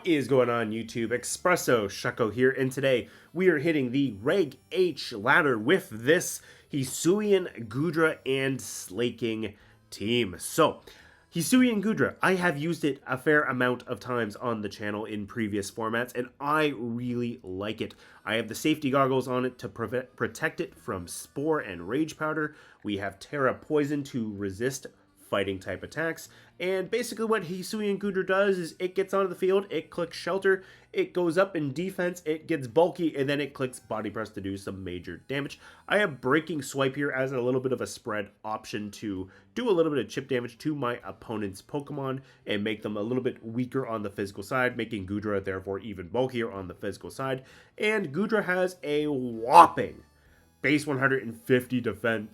What is going on, YouTube? Espresso Shucko here, and today we are hitting the Reg H ladder with this Hisuian Goodra and Slaking team. So, Hisuian Goodra, I have used it a fair amount of times on the channel in previous formats, and I really like it. I have the safety goggles on it to protect it from Spore and Rage Powder. We have Terra Poison to resist fighting type attacks, and basically what Hisuian Goodra does is it gets onto the field, it clicks Shelter, it goes up in defense, it gets bulky, and then it clicks Body Press to do some major damage. I have Breaking Swipe here as a little bit of a spread option to do a little bit of chip damage to my opponent's Pokemon and make them a little bit weaker on the physical side, making Goodra therefore even bulkier on the physical side. And Goodra has a whopping base 150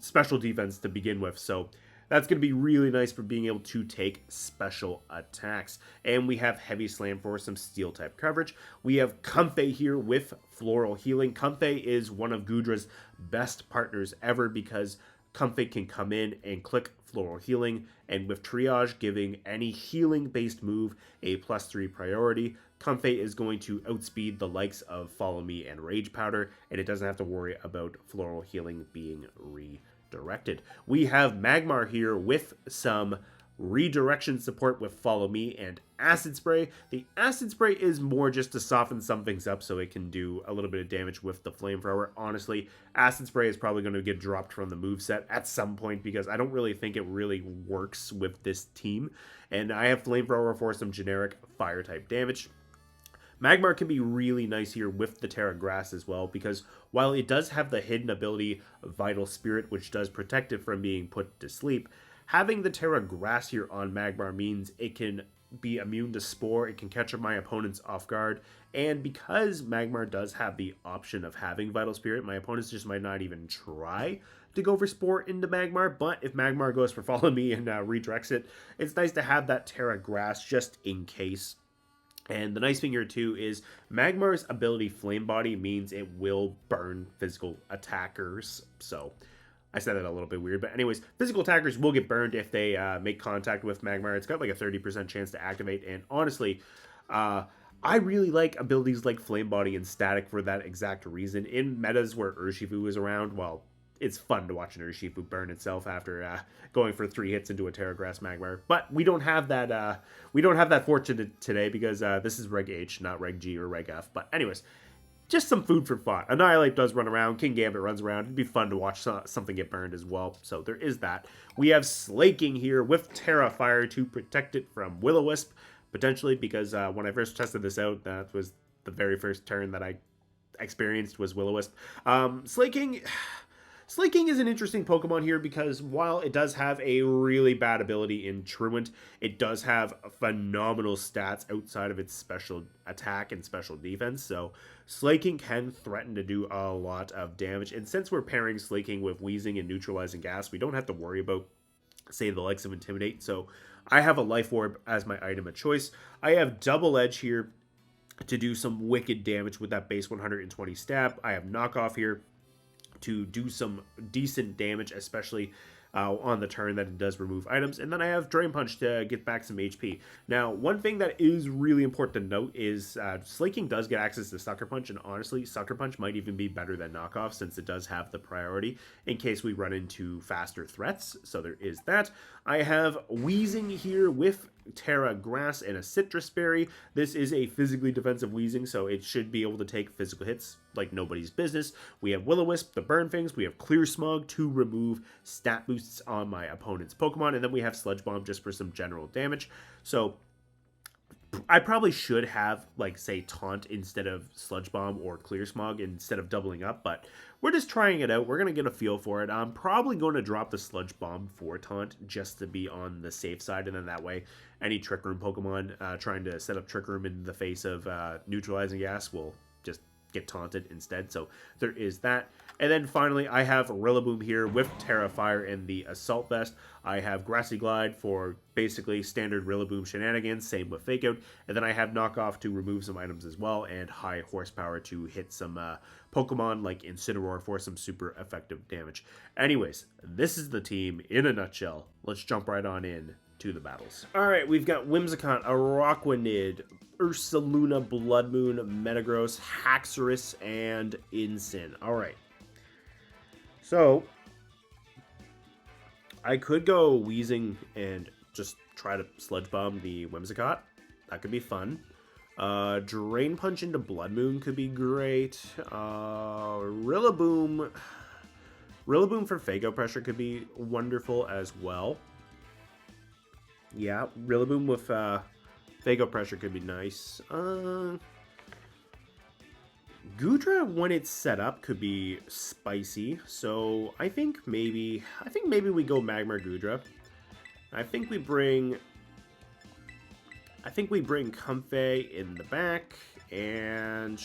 special defense to begin with, so that's going to be really nice for being able to take special attacks. And we have Heavy Slam for some steel type coverage. We have Comfey here with Floral Healing. Comfey is one of Goodra's best partners ever because Comfey can come in and click Floral Healing, and with Triage giving any healing based move a +3 priority, Comfey is going to outspeed the likes of Follow Me and Rage Powder, and it doesn't have to worry about Floral Healing being redirected. We have Magmar here with some redirection support with Follow Me and Acid Spray. The Acid Spray is more just to soften some things up so it can do a little bit of damage with the Flamethrower. Honestly, Acid Spray is probably going to get dropped from the moveset at some point because I don't really think it really works with this team. And I have Flamethrower for some generic fire type damage. Magmar can be really nice here with the Terra Grass as well, because while it does have the hidden ability Vital Spirit, which does protect it from being put to sleep, having the Terra Grass here on Magmar means it can be immune to Spore, it can catch my opponents off guard, and because Magmar does have the option of having Vital Spirit, my opponents just might not even try to go for Spore into Magmar, but if Magmar goes for Follow Me and redirects it, it's nice to have that Terra Grass just in case. And the nice thing here too is Magmar's ability Flame Body means it will burn physical attackers. So I said that a little bit weird, but anyways, physical attackers will get burned if they make contact with Magmar. It's got like a 30% chance to activate, and honestly, I really like abilities like Flame Body and Static for that exact reason. In metas where Urshifu is around, well, it's fun to watch an Urshifu burn itself after going for 3 hits into a Terra Grass Magmar. But we don't have that. We don't have that fortune today because this is Reg H, not Reg G or Reg F. But anyways, just some food for thought. Annihilate does run around. King Gambit runs around. It'd be fun to watch something get burned as well. So there is that. We have Slaking here with Terra Fire to protect it from Will-O-Wisp, potentially, because when I first tested this out, that was the very first turn that I experienced was Will-O-Wisp. Slaking is an interesting Pokemon here because while it does have a really bad ability in Truant, it does have phenomenal stats outside of its special attack and special defense. So Slaking can threaten to do a lot of damage. And since we're pairing Slaking with Weezing and Neutralizing Gas, we don't have to worry about, say, the likes of Intimidate. So I have a Life Orb as my item of choice. I have Double Edge here to do some wicked damage with that base 120 stab. I have Knockoff here to do some decent damage, especially on the turn that it does remove items. And then I have Drain Punch to get back some HP. Now, one thing that is really important to note is Slaking does get access to Sucker Punch, and honestly, Sucker Punch might even be better than Knockoff since it does have the priority in case we run into faster threats. So there is that. I have Weezing here with Terra Grass and a Citrus Berry. This is a physically defensive Weezing, so it should be able to take physical hits like nobody's business. We have Will-O-Wisp, the Burn Fangs. We have Clear Smog to remove stat boosts on my opponent's Pokemon, and then we have Sludge Bomb just for some general damage. So I probably should have, like, say, Taunt instead of Sludge Bomb or Clear Smog instead of doubling up, but we're just trying it out. We're going to get a feel for it. I'm probably going to drop the Sludge Bomb for Taunt just to be on the safe side, and then that way any Trick Room Pokemon trying to set up Trick Room in the face of Neutralizing Gas will just get taunted instead. So there is that. And then finally, I have Rillaboom here with Terra Fire and the Assault Vest. I have Grassy Glide for basically standard Rillaboom shenanigans, same with Fake Out. And then I have Knockoff to remove some items as well, and High Horsepower to hit some Pokemon like Incineroar for some super effective damage. Anyways, this is the team in a nutshell. Let's jump right on in to the battles. Alright, we've got Whimsicott, Araquanid, Ursaluna, Blood Moon, Metagross, Haxorus, and Incin. Alright. So, I could go Weezing and just try to Sludge Bomb the Whimsicott. That could be fun. Drain Punch into Blood Moon could be great. Rillaboom for Fake Out Pressure could be wonderful as well. Yeah, Rillaboom with Fake Out Pressure could be nice. Goodra, when it's set up, could be spicy. So I think maybe we go Magmar Goodra. I think we bring Comfey in the back, and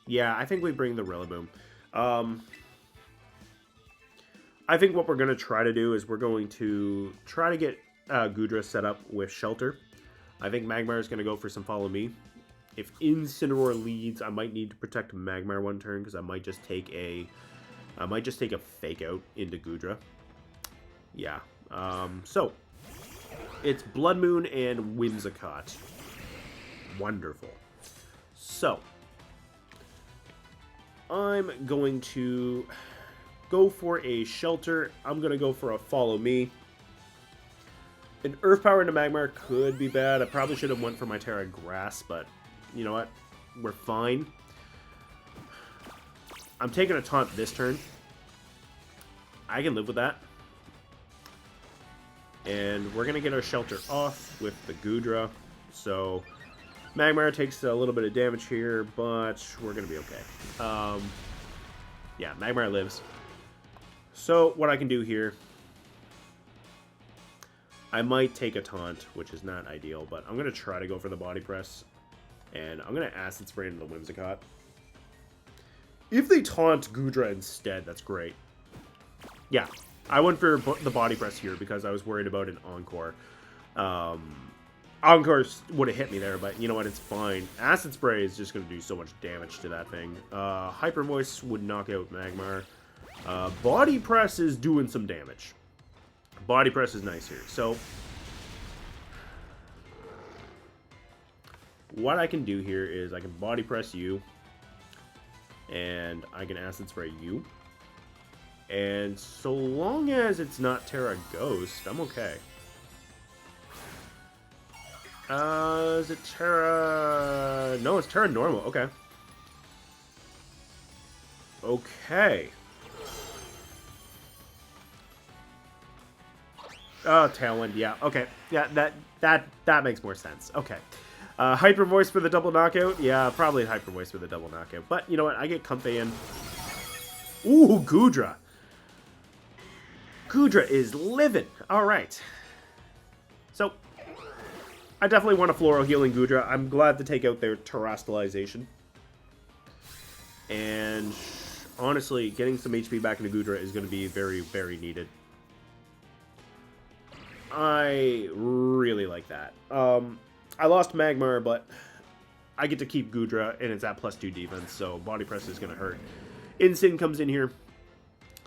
yeah, I think we bring the Rillaboom. I think what we're going to try to do is we're going to try to get Goodra set up with Shelter. I think Magmar is going to go for some Follow Me. If Incineroar leads, I might need to protect Magmar one turn because I might just take a Fake Out into Goodra. Yeah. So it's Blood Moon and Whimsicott. Wonderful. So I'm going to go for a Shelter. I'm going to go for a Follow Me. An Earth Power into Magmar could be bad. I probably should have went for my Terra Grass, but you know what? We're fine. I'm taking a Taunt this turn. I can live with that. And we're going to get our Shelter off with the Goodra. So Magmar takes a little bit of damage here, but we're going to be okay. Yeah, Magmar lives. So what I can do here, I might take a Taunt, which is not ideal, but I'm going to try to go for the Body Press. And I'm going to Acid Spray into the Whimsicott. If they Taunt Goodra instead, that's great. Yeah, I went for the Body Press here because I was worried about an Encore. Encore would have hit me there, but you know what? It's fine. Acid Spray is just going to do so much damage to that thing. Hyper Voice would knock out Magmar. Body Press is doing some damage. Body Press is nice here. So what I can do here is I can Body Press you, and I can Acid Spray you. And so long as it's not Terra Ghost, I'm okay. Is it Terra... No, it's Terra Normal. Okay. Okay. Oh, Tailwind. Yeah. Okay. Yeah, that makes more sense. Okay. Hyper Voice for the double knockout. Yeah, probably Hyper Voice for the double knockout. But you know what? I get Comfey in. Ooh, Goodra. Goodra is living. All right. So, I definitely want a Floral Healing Goodra. I'm glad to take out their Terastallization. And honestly, getting some HP back into Goodra is going to be very, very needed. I really like that. I lost Magmar, but I get to keep Goodra, and it's at +2 defense, so Body Press is going to hurt. Incin comes in here.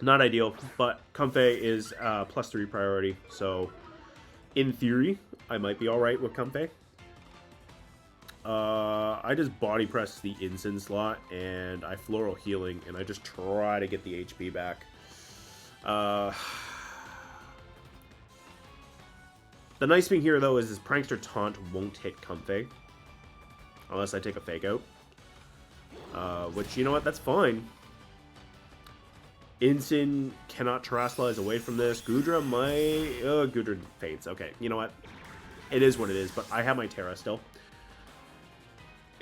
Not ideal, but Comfey is +3 priority, so in theory, I might be alright with Comfey. I just Body Press the Incin slot, and I Floral Healing, and I just try to get the HP back. The nice thing here, though, is this Prankster Taunt won't hit Comfey. Unless I take a Fake Out. Which, you know what, that's fine. Incin cannot Terastallize away from this. Goodra might... Goodra fades. Okay, you know what? It is what it is, but I have my Terra still.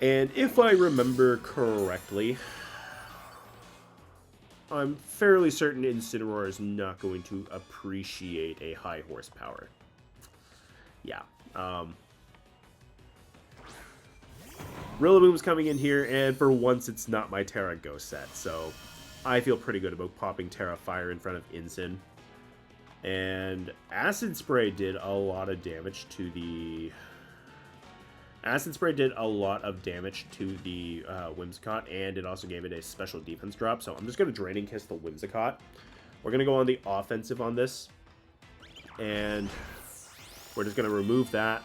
And if I remember correctly, I'm fairly certain Incineroar is not going to appreciate a high horsepower. Yeah. Rillaboom's coming in here, and for once it's not my Terra Ghost set, so I feel pretty good about popping Terra Fire in front of Incin. And Acid Spray did a lot of damage to the... Whimsicott, and it also gave it a special defense drop, so I'm just going to Draining Kiss the Whimsicott. We're going to go on the offensive on this. And we're just going to remove that.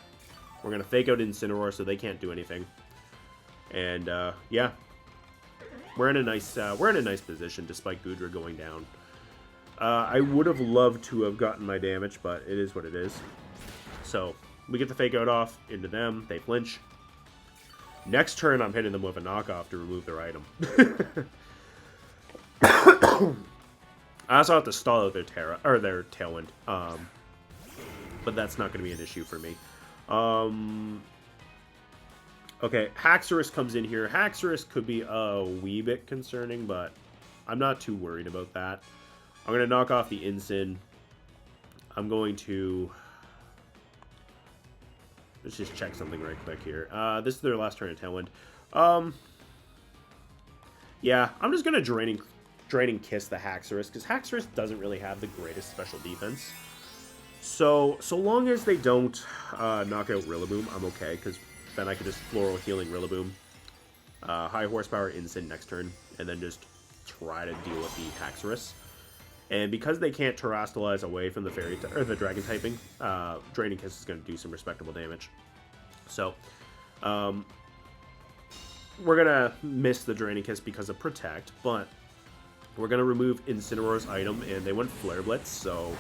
We're going to fake out Incineroar so they can't do anything. And, yeah. We're in a nice position despite Goodra going down. I would have loved to have gotten my damage, but it is what it is. So, we get the fake out off into them. They flinch. Next turn, I'm hitting them with a knockoff to remove their item. I also have to stall out their Tailwind. But that's not going to be an issue for me. Okay, Haxorus comes in here. Haxorus could be a wee bit concerning, but I'm not too worried about that. I'm going to knock off the Incin. I'm going to... Let's just check something right quick here. This is their last turn of Tailwind. Yeah, I'm just going to Draining Kiss the Haxorus, because Haxorus doesn't really have the greatest special defense. So long as they don't knock out Rillaboom, I'm okay, because then I could just Floral Healing Rillaboom. High Horsepower Incin next turn, and then just try to deal with the Haxorus. And because they can't Terrastalize away from the the Dragon typing, Draining Kiss is going to do some respectable damage. So, we're going to miss the Draining Kiss because of Protect, but we're going to remove Incineroar's item, and they went Flare Blitz, so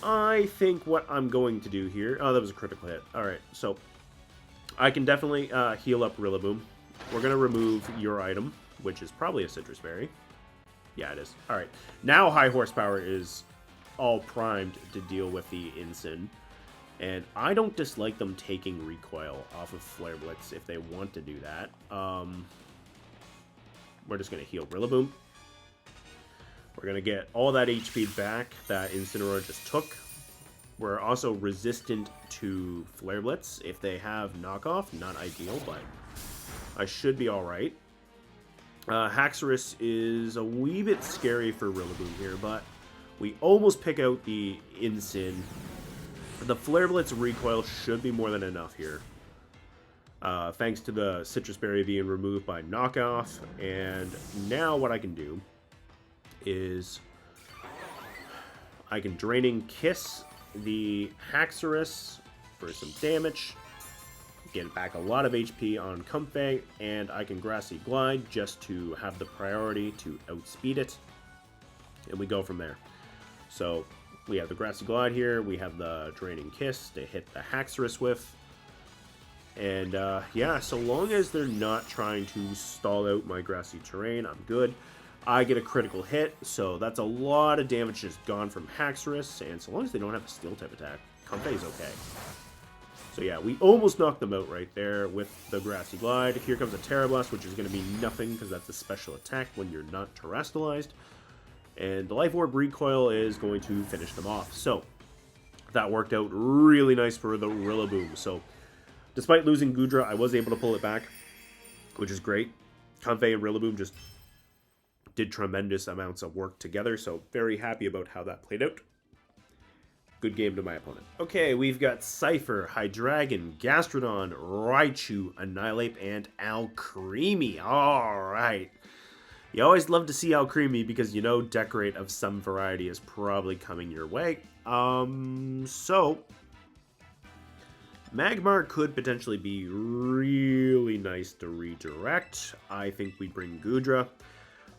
I think what I'm going to do here... Oh, that was a critical hit. Alright, so I can definitely heal up Rillaboom. We're going to remove your item, which is probably a Citrus Berry. Yeah, it is. Alright, now High Horsepower is all primed to deal with the Incin, and I don't dislike them taking Recoil off of Flare Blitz if they want to do that. We're just going to heal Rillaboom. We're going to get all that HP back that Incineroar just took. We're also resistant to Flare Blitz. If they have knockoff, not ideal, but I should be alright. Haxorus is a wee bit scary for Rillaboom here, but we almost pick out the Incin. The Flare Blitz recoil should be more than enough here. Thanks to the Citrus Berry being removed by knockoff. And now what I can do is I can Draining Kiss the Haxorus for some damage, get back a lot of HP on Comfey, and I can Grassy Glide just to have the priority to outspeed it, and we go from there. So we have the Grassy Glide here, we have the Draining Kiss to hit the Haxorus with, and yeah, so long as they're not trying to stall out my Grassy Terrain, I'm good. I get a critical hit, so that's a lot of damage just gone from Haxorus, and so long as they don't have a Steel type attack, Comfey's okay. So yeah, we almost knocked them out right there with the Grassy Glide. Here comes a Terra Blast, which is going to be nothing because that's a special attack when you're not Terrastalized. And the Life Orb recoil is going to finish them off. So that worked out really nice for the Rillaboom. So despite losing Goodra, I was able to pull it back, which is great. Comfey and Rillaboom just did tremendous amounts of work together, so very happy about how that played out. Good game to my opponent. Okay, we've got Cipher, Hydreigon, Gastrodon, Raichu, Annihilate, and Alcremie. Alright. You always love to see Alcremie because you know Decorate of some variety is probably coming your way. So Magmar could potentially be really nice to redirect. I think we bring Goodra.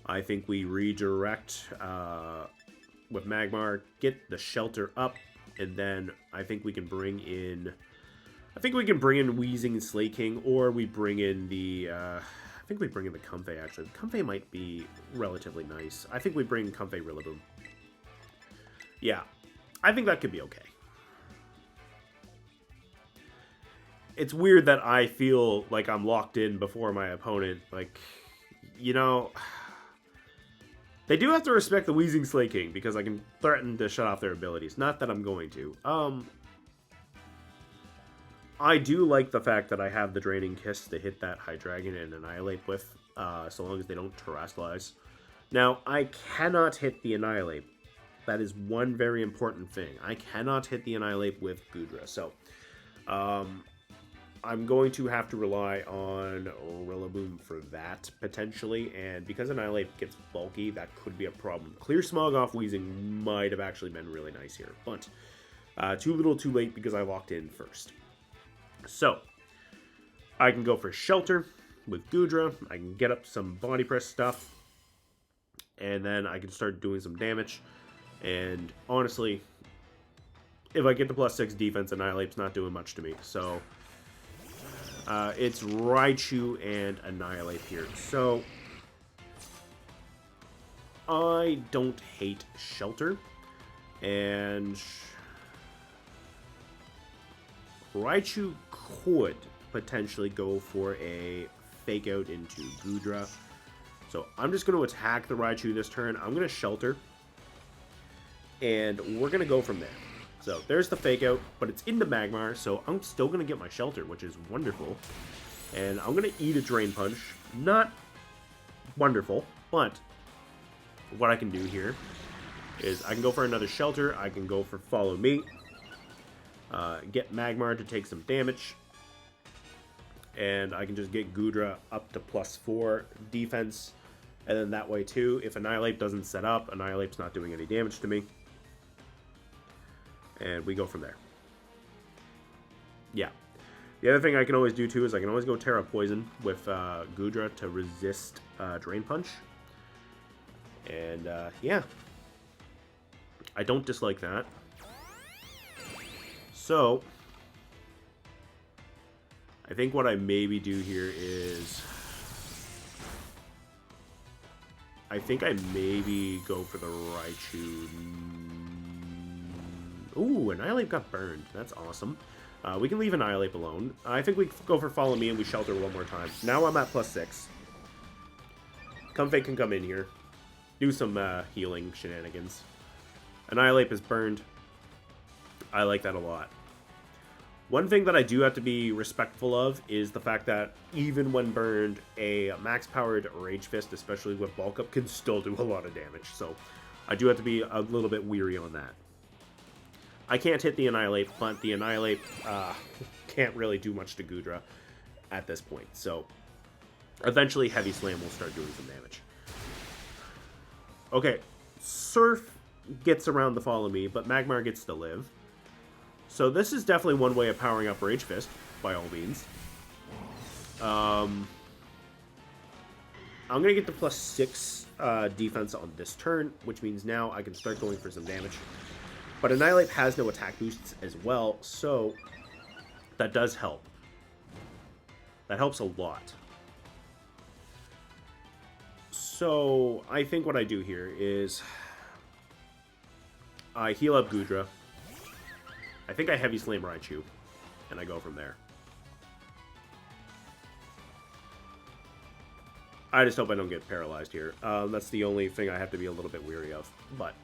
I think we redirect with Magmar, get the Shelter up, and then I think we can bring in... Weezing and Slaking, or we bring in the... I think we bring in the Comfey, actually. Comfey might be relatively nice. I think we bring Comfey Rillaboom. Yeah, I think that could be okay. It's weird that I feel like I'm locked in before my opponent. Like, you know... They do have to respect the Weezing Slaking, because I can threaten to shut off their abilities. Not that I'm going to. I do like the fact that I have the Draining Kiss to hit that Hydreigon and Annihilate with, so long as they don't Terrastalize. Now, I cannot hit the Annihilate. That is one very important thing. I cannot hit the Annihilate with Goodra. So, I'm going to have to rely on Rillaboom for that, potentially, and because Annihilate gets bulky, that could be a problem. Clear Smog off Weezing might have actually been really nice here, but too little too late because I locked in first. So, I can go for Shelter with Goodra, I can get up some Body Press stuff, and then I can start doing some damage, and honestly, if I get the +6 defense, Annihilate's not doing much to me, so it's Raichu and Annihilate here. So, I don't hate Shelter, and Raichu could potentially go for a Fake Out into Goodra. So, I'm just going to attack the Raichu this turn. I'm going to Shelter, and we're going to go from there. So, there's the Fake Out, but it's into Magmar, so I'm still going to get my Shelter, which is wonderful. And I'm going to eat a Drain Punch. Not wonderful, but what I can do here is I can go for another Shelter, I can go for Follow Me, get Magmar to take some damage, and I can just get Goodra up to +4 defense, and then that way too, if Annihilate doesn't set up, Annihilate's not doing any damage to me. And we go from there. Yeah. The other thing I can always do too is I can always go Terra Poison with Goodra to resist Drain Punch. And yeah. I don't dislike that. So, I think what I maybe do here is I think I maybe go for the Raichu. Ooh, Annihilate got burned. That's awesome. We can leave Annihilate alone. I think we go for Follow Me and we Shelter one more time. Now I'm at +6. Comfey can come in here. Do some healing shenanigans. Annihilate is burned. I like that a lot. One thing that I do have to be respectful of is the fact that even when burned, a max-powered Rage Fist, especially with Bulk Up, can still do a lot of damage. So I do have to be a little bit weary on that. I can't hit the Annihilate, but the Annihilate can't really do much to Goodra at this point. So, eventually Heavy Slam will start doing some damage. Okay, Surf gets around the Follow Me, but Magmar gets to live. So this is definitely one way of powering up Rage Fist, by all means. I'm going to get the +6 defense on this turn, which means now I can start going for some damage. But Annihilate has no attack boosts as well, so that does help. That helps a lot. So I think what I do here is I heal up Goodra. I think I Heavy Slam Raichu, and I go from there. I just hope I don't get paralyzed here. That's the only thing I have to be a little bit weary of, but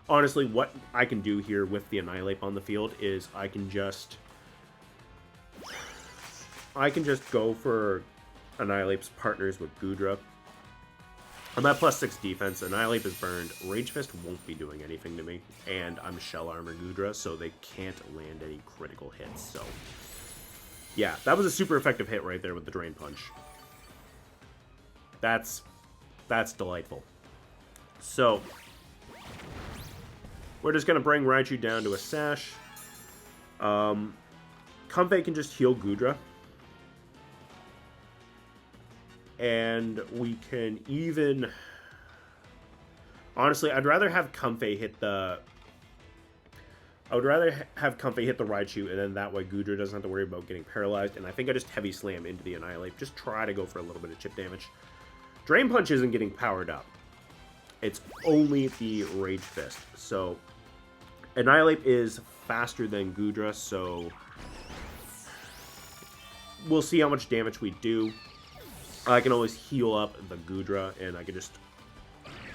honestly, what I can do here with the Annihilate on the field is I can just go for Annihilate's partners with Goodra. I'm at +6 defense, Annihilate is burned, Rage Fist won't be doing anything to me, and I'm Shell Armor Goodra, so they can't land any critical hits, so yeah, that was a super effective hit right there with the Drain Punch. That's delightful. So we're just going to bring Raichu down to a Sash. Comfey can just heal Goodra. And we can even... Honestly, I'd rather have Comfey hit the... Raichu, and then that way Goodra doesn't have to worry about getting paralyzed. And I think I just Heavy Slam into the Annihilate. Just try to go for a little bit of chip damage. Drain Punch isn't getting powered up. It's only the Rage Fist. So, Annihilate is faster than Goodra, so we'll see how much damage we do. I can always heal up the Goodra, and I can just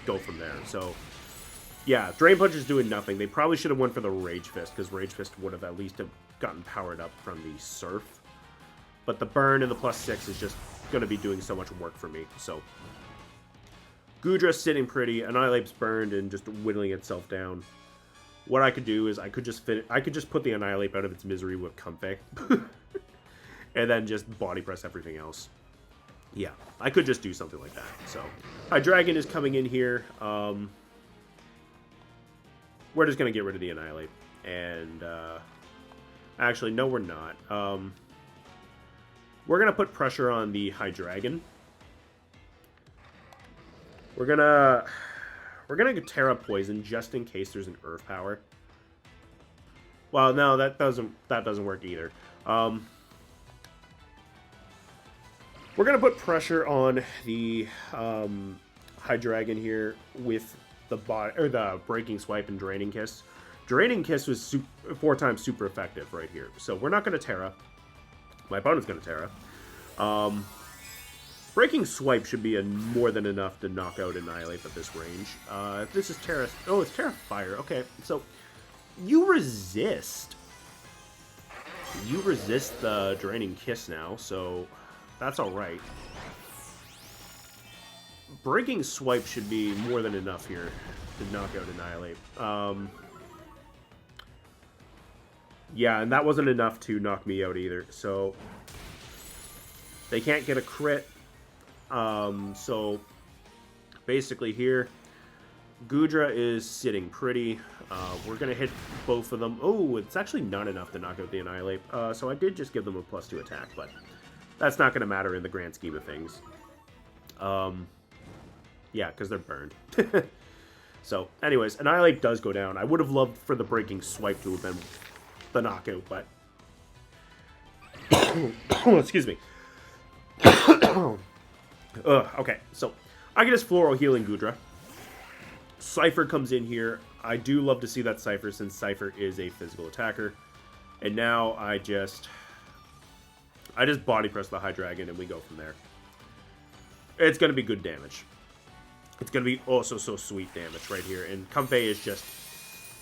go from there. So, yeah, Drain Punch is doing nothing. They probably should have went for the Rage Fist, because Rage Fist would have at least have gotten powered up from the Surf. But the burn and the +6 is just going to be doing so much work for me. So, Goodra's sitting pretty, Annihilate's burned and just whittling itself down. what I could do is I could just put the Annihilate out of its misery with Comfey. And then just body press everything else. Yeah, I could just do something like that. So, Dragon is coming in here. We're just going to get rid of the Annihilate. And, actually, no, we're not. We're going to put pressure on the Hydreigon. We're gonna Terra Poison just in case there's an Earth Power. Well, no, that doesn't work either. We're gonna put pressure on the Hydreigon here with the Breaking Swipe and Draining Kiss. Draining Kiss was 4 times super effective right here, so we're not gonna Terra. My opponent's gonna Terra. Breaking Swipe should be more than enough to knock out Annihilate at this range. If this is Terra... Oh, it's Terra Fire. Okay, so you resist. You resist the Draining Kiss now, so that's alright. Breaking Swipe should be more than enough here to knock out Annihilate. Yeah, and that wasn't enough to knock me out either, so... They can't get a crit. So basically here, Goodra is sitting pretty. We're going to hit both of them. Oh, it's actually not enough to knock out the Annihilate. So I did just give them a +2 attack, but that's not going to matter in the grand scheme of things. Yeah, because they're burned. So anyways, Annihilate does go down. I would have loved for the Breaking Swipe to have been the knockout, but... Excuse me. Okay, so I get his Floral Healing Goodra. Cipher comes in here. I do love to see that Cipher since Cipher is a physical attacker. And now I just body press the Hydreigon and we go from there. It's going to be good damage. It's going to be also so sweet damage right here. And Comfey is just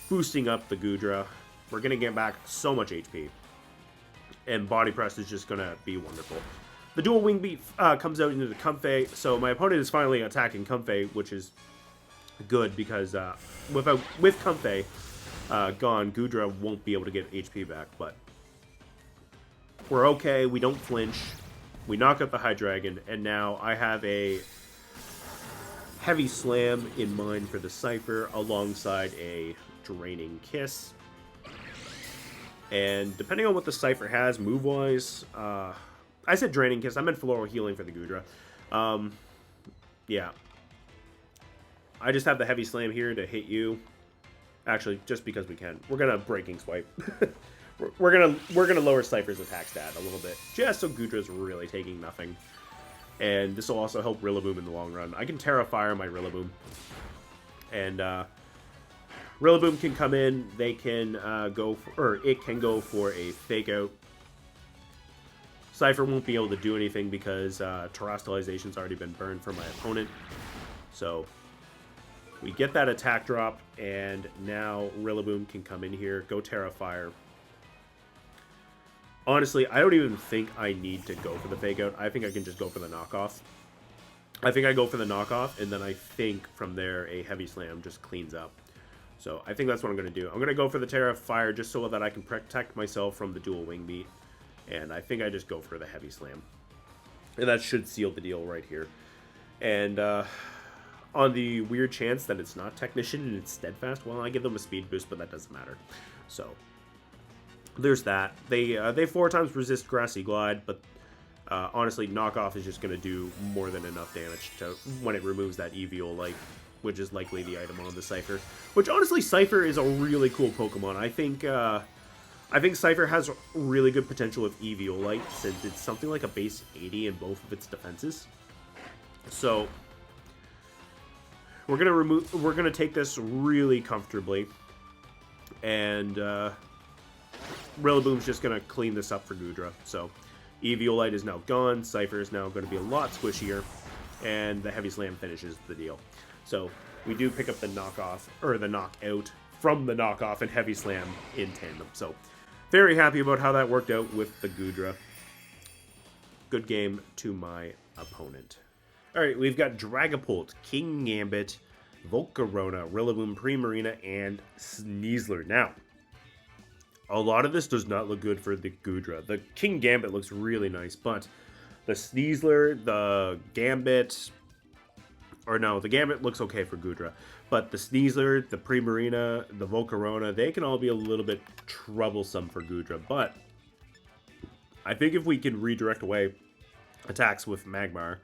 boosting up the Goodra. We're going to get back so much HP. And body press is just going to be wonderful. The dual wing beat comes out into the Comfey, so my opponent is finally attacking Comfey, which is good because with Comfey gone, Goodra won't be able to get HP back, but we're okay. We don't flinch. We knock out the Hydreigon, and now I have a Heavy Slam in mind for the Cipher alongside a Draining Kiss. And depending on what the Cipher has move-wise... I said Draining Kiss. I meant Floral Healing for the Goodra. Yeah. I just have the Heavy Slam here to hit you. Actually, just because we can. We're gonna Breaking Swipe. we're gonna lower Cipher's attack stat a little bit, just so Goodra's really taking nothing. And this will also help Rillaboom in the long run. I can Terra Fire my Rillaboom, and Rillaboom can come in. They can it can go for a Fake Out. Cipher won't be able to do anything because Terrastalization's already been burned for my opponent. So we get that attack drop, and now Rillaboom can come in here, go Terra Fire. Honestly, I don't even think I need to go for the Fake Out. I think I can just go for the knockoff. I think I go for the knockoff, and then I think from there a Heavy Slam just cleans up. So I think that's what I'm going to do. I'm going to go for the Terra Fire just so that I can protect myself from the dual wing beat. And I think I just go for the Heavy Slam. And that should seal the deal right here. And on the weird chance that it's not Technician and it's Steadfast, well, I give them a speed boost, but that doesn't matter. So, there's that. They 4 times resist Grassy Glide, but honestly, Knockoff is just going to do more than enough damage to when it removes that Eviolite, which is likely the item on the Cipher. Which, honestly, Cipher is a really cool Pokemon. I think Cipher has really good potential with Eviolite, since it's something like a base 80 in both of its defenses. So we're gonna take this really comfortably, and Rillaboom's just gonna clean this up for Goodra. So Eviolite is now gone. Cipher is now going to be a lot squishier, and the Heavy Slam finishes the deal. So we do pick up the knockoff or the knockout from the knockoff and Heavy Slam in tandem. So very happy about how that worked out with the Goodra. Good game to my opponent. Alright, we've got Dragapult, King Gambit, Volcarona, Rillaboom, Primarina, and Sneasler. Now, a lot of this does not look good for the Goodra. The King Gambit looks really nice, but the Sneasler, the Gambit, or no, the Gambit looks okay for Goodra, but the Sneasler, the Primarina, the Volcarona, they can all be a little bit troublesome for Goodra, but I think if we can redirect away attacks with Magmar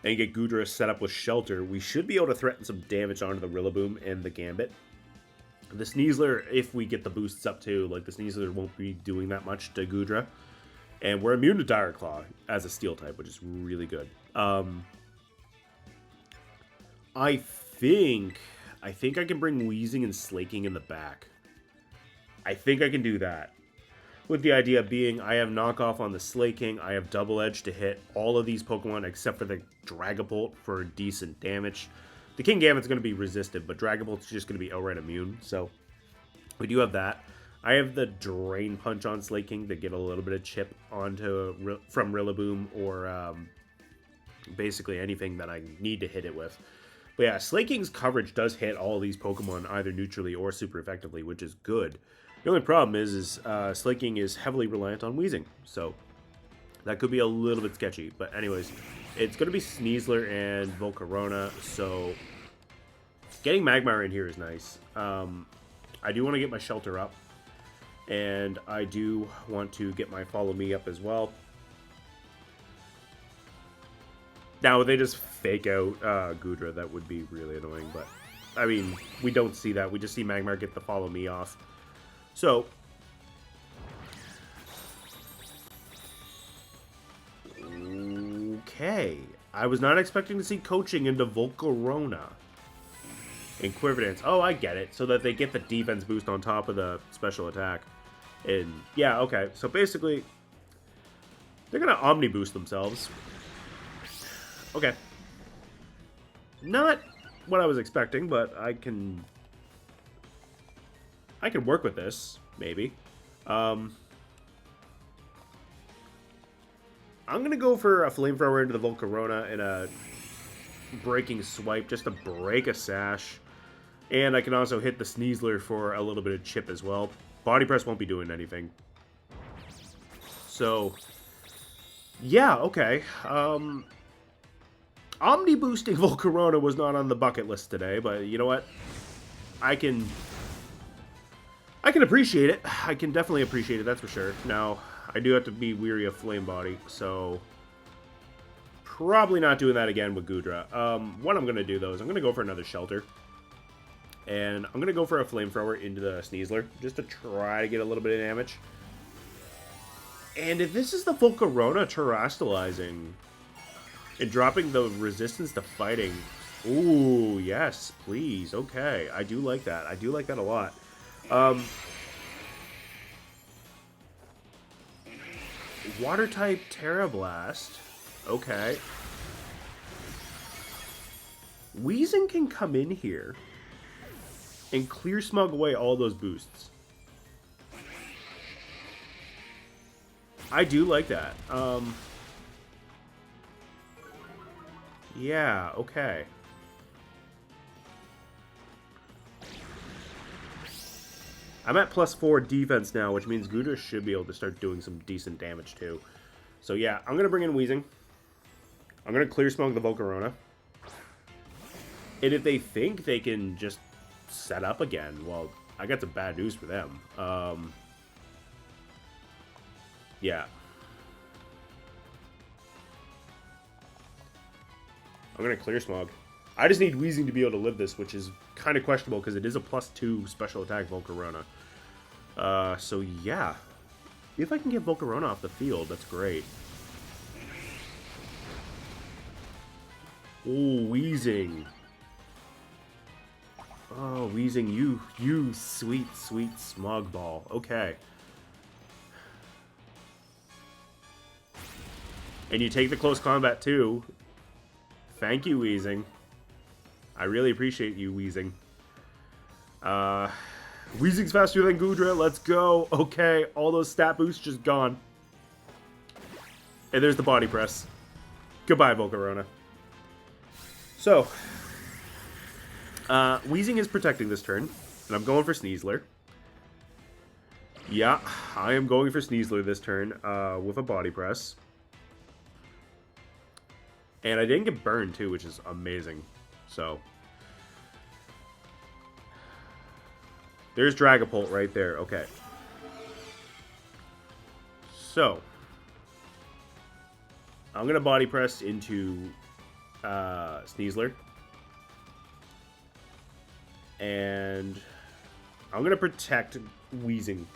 and get Goodra set up with Shelter, we should be able to threaten some damage onto the Rillaboom and the Gambit. The Sneasler, if we get the boosts up too, like the Sneasler won't be doing that much to Goodra. And we're immune to Dire Claw as a Steel type, which is really good. I think I can bring Weezing and Slaking in the back. I think I can do that. With the idea being, I have knockoff on the Slaking, I have double edge to hit all of these Pokemon except for the Dragapult for decent damage. The King Gambit's going to be resisted, but Dragapult's just going to be outright immune, so we do have that. I have the Drain Punch on Slaking to get a little bit of chip onto from Rillaboom or basically anything that I need to hit it with. But yeah, Slaking's coverage does hit all these Pokemon either neutrally or super effectively, which is good. The only problem is Slaking is heavily reliant on Weezing, so that could be a little bit sketchy. But anyways, it's going to be Sneasler and Volcarona, so getting Magmar in here is nice. I do want to get my Shelter up, and I do want to get my Follow Me up as well. Now, if they just fake out Goodra, that would be really annoying, but I mean, we don't see that. We just see Magmar get the Follow Me off. So, okay. I was not expecting to see coaching into Volcarona and Quiver Dance. Oh, I get it. So that they get the defense boost on top of the special attack. And yeah, okay. So basically, they're going to Omni boost themselves. Okay. Not what I was expecting, but I can work with this, maybe. I'm going to go for a Flamethrower into the Volcarona and a Breaking Swipe just to break a Sash. And I can also hit the Sneasler for a little bit of chip as well. Body Press won't be doing anything. So, yeah, okay. Omni boosting Volcarona was not on the bucket list today, but you know what? I can appreciate it. I can definitely appreciate it, that's for sure. Now, I do have to be weary of Flame Body, so probably not doing that again with Goodra. What I'm going to do, though, is I'm going to go for another Shelter. And I'm going to go for a Flamethrower into the Sneasler, just to try to get a little bit of damage. And if this is the Volcarona terastallizing and dropping the resistance to fighting, ooh, yes, please, okay. I do like that. I do like that a lot. Water-type Terra Blast. Okay. Weezing can come in here and clear smog away all those boosts. I do like that. Yeah, okay. I'm at +4 defense now, which means Goodra should be able to start doing some decent damage too. So yeah, I'm going to bring in Weezing. I'm going to clear smog the Volcarona. And if they think they can just set up again, well, I got some bad news for them. Yeah. I'm going to clear smog. I just need Weezing to be able to live this, which is kind of questionable because it is a +2 special attack Volcarona. So yeah. If I can get Volcarona off the field, that's great. Oh, Weezing. Oh, Weezing, you sweet, sweet smog ball. Okay. And you take the close combat too. Thank you, Weezing. I really appreciate you, Weezing. Weezing's faster than Goodra. Let's go. Okay, all those stat boosts just gone. And there's the body press. Goodbye, Volcarona. So, Weezing is protecting this turn, and I'm going for Sneasler. Yeah, I am going for Sneasler this turn with a body press. And I didn't get burned, too, which is amazing. So, there's Dragapult right there. Okay. So, I'm going to body press into Sneasler. And I'm going to protect Weezing.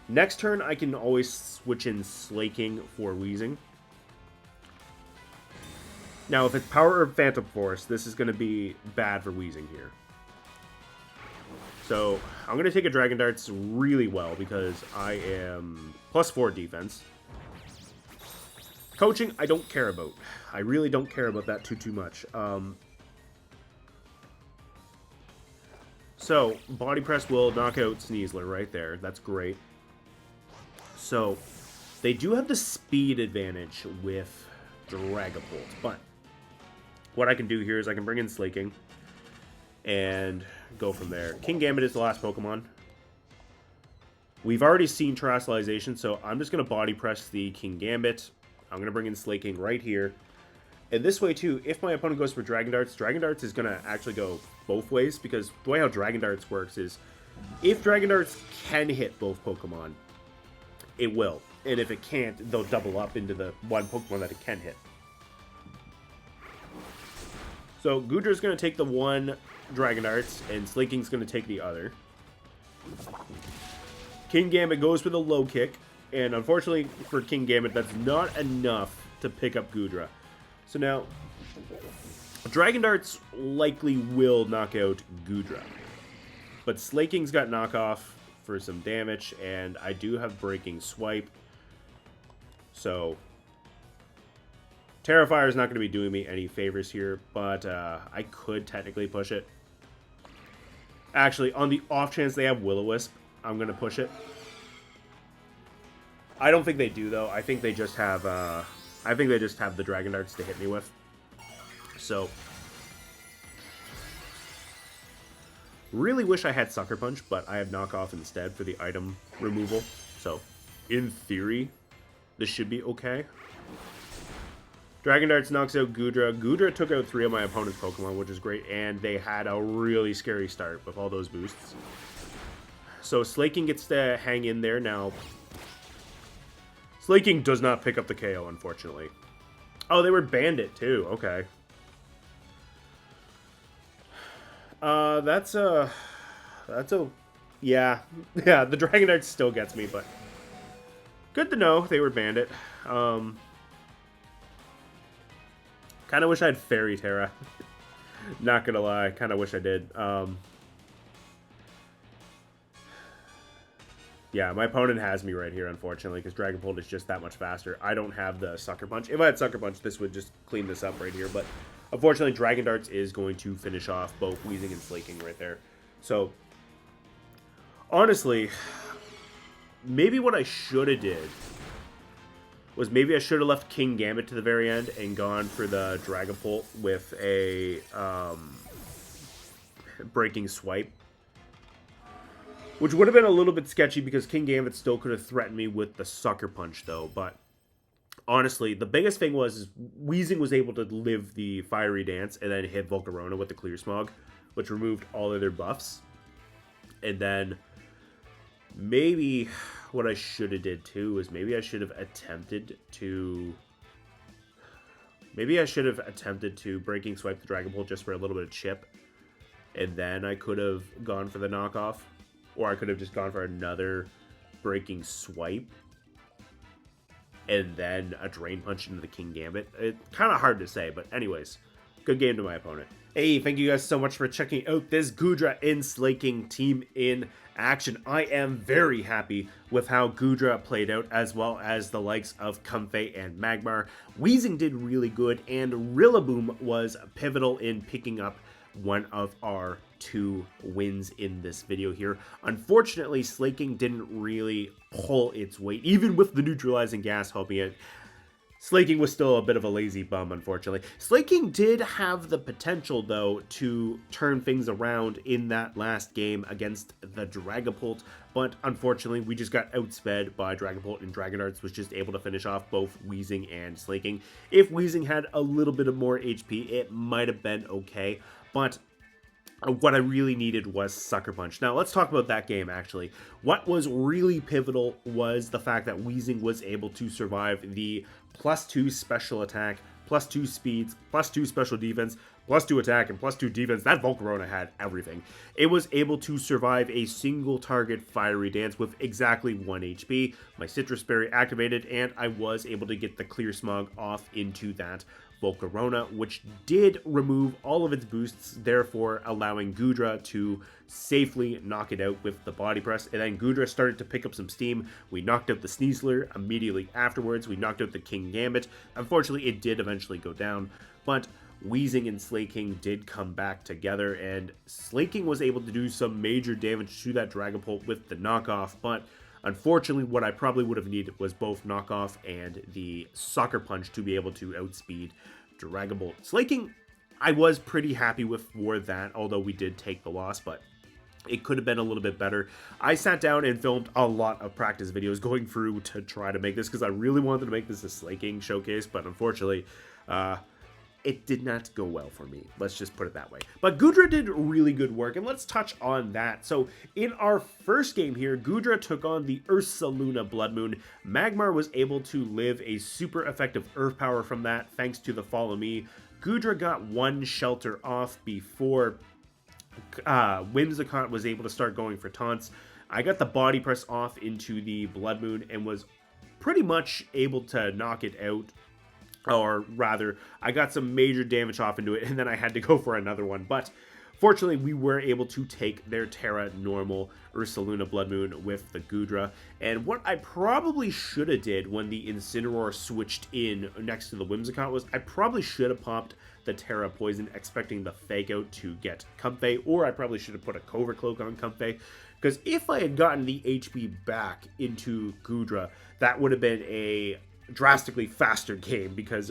Next turn, I can always switch in Slaking for Weezing. Now, if it's Power Herb Phantom Force, this is going to be bad for Weezing here. So, I'm going to take a Dragon Darts really well because I am +4 defense. Coaching, I don't care about. I really don't care about that too much. So, Body Press will knock out Sneasler right there. That's great. So, they do have the speed advantage with Dragapult, but what I can do here is I can bring in Slaking and go from there. Kingambit is the last Pokemon. We've already seen Terrestrialization, so I'm just going to Body Press the Kingambit. I'm going to bring in Slaking right here. And this way, too, if my opponent goes for Dragon Darts is going to actually go both ways, because the way how Dragon Darts works is if Dragon Darts can hit both Pokemon, it will. And if it can't, they'll double up into the one Pokemon that it can hit. So, Goodra's going to take the one Dragon Darts, and Slaking's going to take the other. Kingambit goes for the low kick, and unfortunately for Kingambit, that's not enough to pick up Goodra. So now, Dragon Darts likely will knock out Goodra. But Slaking's got knockoff for some damage, and I do have Breaking Swipe. So, Terrifier is not going to be doing me any favors here, but I could technically push it. Actually, on the off chance they have Will-O-Wisp, I'm going to push it. I don't think they do, though. I think they just have the Dragon Darts to hit me with. So, really wish I had Sucker Punch, but I have Knockoff instead for the item removal. So, in theory, this should be okay. Dragon Darts knocks out Goodra. Goodra took out 3 of my opponent's Pokemon, which is great, and they had a really scary start with all those boosts. So Slaking gets to hang in there now. Slaking does not pick up the KO, unfortunately. Oh, they were Bandit, too. Okay. Yeah, the Dragon Darts still gets me, but good to know they were Bandit. Kind of wish I had Fairy Terra. Not gonna lie, kind of wish I did. Yeah, my opponent has me right here, unfortunately, because Dragapult is just that much faster. I don't have the Sucker Punch. If I had Sucker Punch, this would just clean this up right here. But unfortunately, Dragon Darts is going to finish off both Weezing and Slaking right there. So, honestly, maybe what I should have did was maybe I should have left Kingambit to the very end and gone for the Dragapult with a Breaking Swipe. Which would have been a little bit sketchy because Kingambit still could have threatened me with the Sucker Punch, though. But honestly, the biggest thing was Weezing was able to live the Fiery Dance and then hit Volcarona with the Clear Smog, which removed all of their buffs. And then maybe what I should have did too is maybe I should have attempted to Breaking Swipe the Dragapult just for a little bit of chip. And then I could have gone for the knockoff. Or I could have just gone for another Breaking Swipe. And then a Drain Punch into the Kingambit. It's kind of hard to say, but anyways. Good game to my opponent. Hey, thank you guys so much for checking out this Goodra and Slaking team in action. I am very happy with how Goodra played out, as well as the likes of Comfey and Magmar. Weezing did really good, and Rillaboom was pivotal in picking up one of our 2 wins in this video here. Unfortunately, Slaking didn't really pull its weight, even with the neutralizing gas helping it. Slaking was still a bit of a lazy bum, unfortunately. Slaking did have the potential, though, to turn things around in that last game against the Dragapult, but unfortunately, we just got outsped by Dragapult, and Dragon Arts was just able to finish off both Weezing and Slaking. If Weezing had a little bit of more HP, it might have been okay, but what I really needed was Sucker Punch. Now, let's talk about that game, actually. What was really pivotal was the fact that Weezing was able to survive the +2 special attack, +2 speeds, +2 special defense, +2 attack, and +2 defense. That Volcarona had everything. It was able to survive a single target Fiery Dance with exactly 1 HP. My Citrus Berry activated, and I was able to get the Clear Smog off into that Volcarona, which did remove all of its boosts, therefore allowing Goodra to safely knock it out with the Body Press. And then Goodra started to pick up some steam. We knocked out the Sneasler immediately afterwards. We knocked out the King Gambit. Unfortunately, it did eventually go down, but Weezing and Slaking did come back together, and Slaking was able to do some major damage to that Dragapult with the knockoff, but unfortunately, what I probably would have needed was both knockoff and the Sucker Punch to be able to outspeed Dragapult. Slaking, I was pretty happy with for that, although we did take the loss, but it could have been a little bit better. I sat down and filmed a lot of practice videos going through to try to make this, because I really wanted to make this a Slaking showcase, but unfortunately, it did not go well for me. Let's just put it that way. But Goodra did really good work, and let's touch on that. So in our first game here, Goodra took on the Ursaluna Blood Moon. Magmar was able to live a super effective Earth Power from that, thanks to the Follow Me. Goodra got one shelter off before Whimsicott was able to start going for taunts. I got the Body Press off into the Blood Moon and was pretty much able to knock it out. Or rather, I got some major damage off into it, and then I had to go for another one. But fortunately, we were able to take their Terra Normal Ursaluna Blood Moon with the Goodra. And what I probably should have did when the Incineroar switched in next to the Whimsicott was I probably should have popped the Terra Poison, expecting the Fake Out to get Comfey, or I probably should have put a Covert Cloak on Comfey. Because if I had gotten the HP back into Goodra, that would have been a drastically faster game, because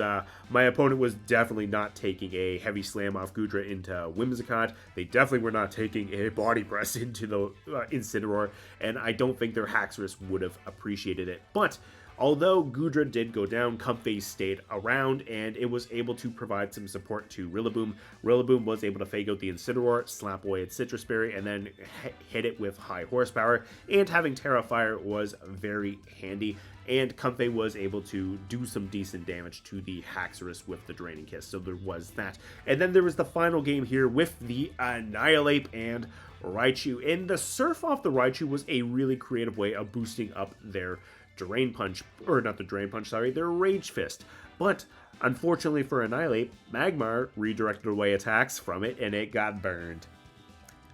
my opponent was definitely not taking a heavy slam off Goodra into Whimsicott. They definitely were not taking a Body Press into the Incineroar, and I don't think their Haxorus would have appreciated it. But although Goodra did go down, Comfey stayed around, and it was able to provide some support to Rillaboom. Rillaboom was able to fake out the Incineroar, slap away its Citrus Berry, and then hit it with high horsepower, and having Terra Fire was very handy. And Comfey was able to do some decent damage to the Haxorus with the Draining Kiss, so there was that. And then there was the final game here with the Annihilate and Raichu. And the Surf off the Raichu was a really creative way of boosting up their Drain Punch, or not the Drain Punch, sorry, their Rage Fist. But unfortunately for Annihilate, Magmar redirected away attacks from it, and it got burned.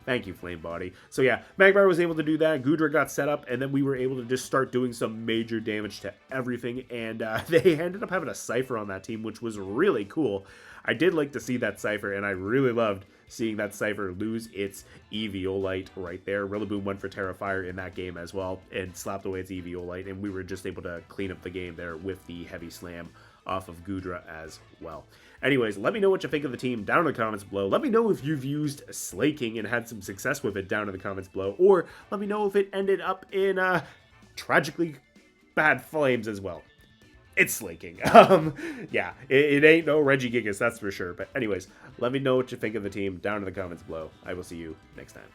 Thank you, Flame Body. So yeah, Magmar was able to do that, Goodra got set up, and then we were able to just start doing some major damage to everything, and they ended up having a Cipher on that team, which was really cool. I did like to see that Cipher, and I really loved seeing that Cipher lose its Eviolite right there. Rillaboom went for Terra Fire in that game as well, and slapped away its Eviolite, and we were just able to clean up the game there with the Heavy Slam off of Goodra as well. Anyways, let me know what you think of the team down in the comments below. Let me know if you've used Slaking and had some success with it down in the comments below. Or let me know if it ended up in tragically bad flames as well. It's Slaking. Yeah, it ain't no Regigigas, that's for sure. But anyways, let me know what you think of the team down in the comments below. I will see you next time.